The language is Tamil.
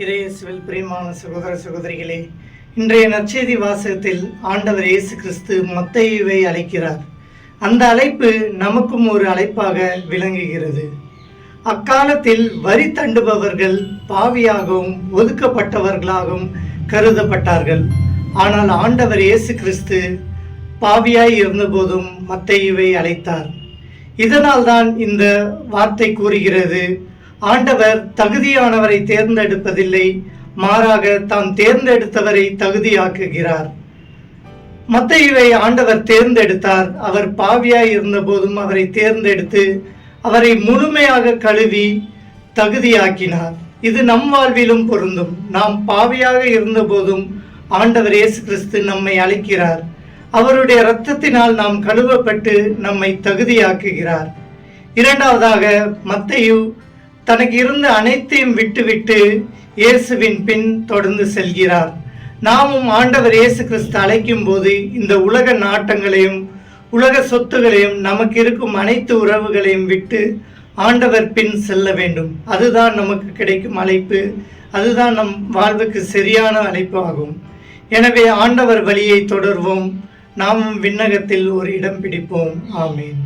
இறையேசுவில் பிரியமான சகோதர சகோதரிகளே, இன்றைய நற்செய்தி வாசகத்தில் ஆண்டவர் இயேசு கிறிஸ்து மத்தேயுவை அழைக்கிறார். அந்த அழைப்பு நமக்கும் ஒரு அழைப்பாக விளங்குகிறது. அக்காலத்தில் வரி தண்டுபவர்கள் பாவியாகவும் ஒதுக்கப்பட்டவர்களாகவும் கருதப்பட்டார்கள். ஆனால் ஆண்டவர் இயேசு கிறிஸ்து பாவியாய் இருந்தபோதும் மத்தேயுவை அழைத்தார். இதனால் தான் இந்த வார்த்தை கூறுகிறது, ஆண்டவர் தகுதியானவரை தேர்ந்தெடுப்பதில்லை, மாறாக தாம் தேர்ந்தெடுத்தவரை தகுதியாக்குகிறார். மத்தேயுவை ஆண்டவர் தேர்ந்தெடுத்தார். அவர் பாவியாய் இருந்தபோதும் அவரை தேர்ந்தெடுத்து அவரை முழுமையாக கழுவி தகுதியாக்கினார். இது நம் வாழ்விலும் பொருந்தும். நாம் பாவியாக இருந்தபோதும் ஆண்டவர் இயேசு கிறிஸ்து நம்மை அழைக்கிறார். அவருடைய இரத்தத்தினால் நாம் கழுவப்பட்டு நம்மை தகுதியாக்குகிறார். இரண்டாவதாக, மத்தேயு தனக்கு இருந்த அனைத்தையும் விட்டுவிட்டு இயேசுவின் பின் தொடர்ந்து செல்கிறார். நாமும் ஆண்டவர் இயேசு கிறிஸ்து அழைக்கும் போது இந்த உலக நாட்டங்களையும் உலக சொத்துகளையும் நமக்கு இருக்கும் அனைத்து உறவுகளையும் விட்டு ஆண்டவர் பின் செல்ல வேண்டும். அதுதான் நமக்கு கிடைக்கும் அழைப்பு. அதுதான் நம் வாழ்வுக்கு சரியான அழைப்பு ஆகும். எனவே ஆண்டவர் வழியை தொடர்வோம். நாமும் விண்ணகத்தில் ஒரு இடம் பிடிப்போம். ஆமீன்.